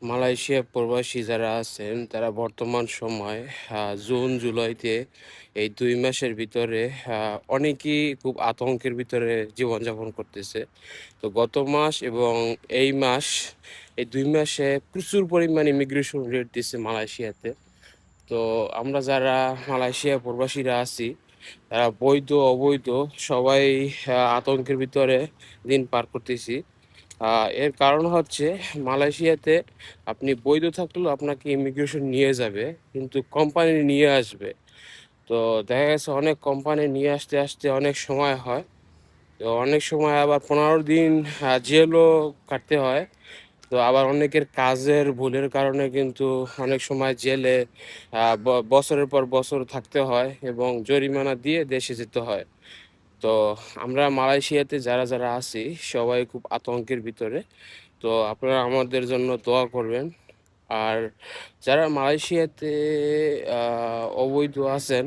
Malaysia প্রবাসী যারা আছেন তারা বর্তমান সময় জুন জুলাইতে এই 2 মাসের ভিতরে অনেকেই খুব আতঙ্কের ভিতরে জীবনযাপন করতেছে। তো গত মাস এবং এই মাস, এই 2 মাসে প্রচুর পরিমাণ ইমিগ্রেশন রেট দিচ্ছে মালয়েশিয়াতে। তো আমরা যারা মালয়েশিয়া প্রবাসীরা আছি, তারা বৈধ অবৈধ সবাই আতঙ্কের ভিতরে দিন পার করতেছি। এর কারণ হচ্ছে মালয়েশিয়াতে আপনি বৈধ থাকলেও আপনাকে ইমিগ্রেশন নিয়ে যাবে, কিন্তু কোম্পানি নিয়ে আসবে। তো দেখা গেছে অনেক কোম্পানি নিয়ে আসতে অনেক সময় হয়। তো অনেক সময় আবার 15 দিন জেলও কাটতে হয়। তো আবার অনেকের কাজের ভুলের কারণে কিন্তু অনেক সময় জেলে বছরের পর বছর থাকতে হয় এবং জরিমানা দিয়ে দেশে যেতে হয়। তো আমরা মালয়েশিয়াতে যারা আছি সবাই খুব আতঙ্কের ভিতরে। তো আপনারা আমাদের জন্য দোয়া করবেন। আর যারা মালয়েশিয়াতে অবৈধ আছেন,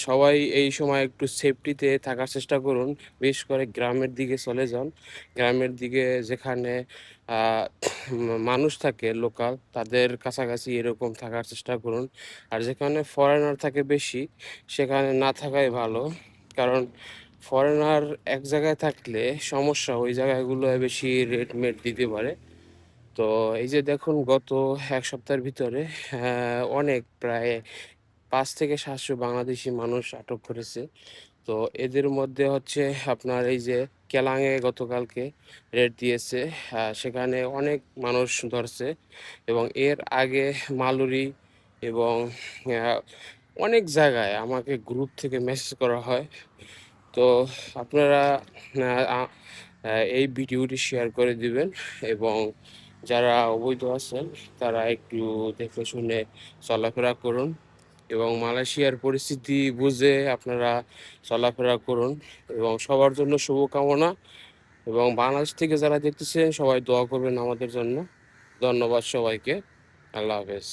সবাই এই সময় একটু সেফটিতে থাকার চেষ্টা করুন। বিশেষ করে গ্রামের দিকে চলে যান। গ্রামের দিকে যেখানে আ মানুষ থাকে লোকাল, তাদের কাছাকাছি এরকম থাকার চেষ্টা করুন। আর যেখানে ফরেনার থাকে বেশি, সেখানে না থাকাই ভালো। কারণ ফরেনার এক জায়গায় থাকলে সমস্যা, ওই জায়গাগুলোয় বেশি রেট-মেট দিতে পারে। তো এই যে দেখুন, গত ১ সপ্তাহের ভিতরে অনেক প্রায় ৫ থেকে ৭০০ বাংলাদেশি মানুষ আটক করেছে। তো এদের মধ্যে হচ্ছে আপনার এই যে কেলাঙে গতকালকে রেড দিয়েছে। সেখানে অনেক মানুষ ধরছে এবং এর আগে মালুরি এবং আ অনেক জায়গায় আমাকে গ্রুপ থেকে মেসেজ করা হয়। তো আপনারা আ আ আ এই ভিডিওটি শেয়ার করে দিবেন এবং যারা অবৈধ আছেন তারা একটু দেখে শুনে চলাফেরা করুন এবং মালয়েশিয়ার পরিস্থিতি বুঝে আপনারা চলাফেরা করুন এবং সবার জন্য শুভকামনা। এবং বাংলাদেশ থেকে যারা দেখতেছেন সবাই দোয়া করবেন আমাদের জন্য। ধন্যবাদ সবাইকে। আল্লাহ হাফেজ।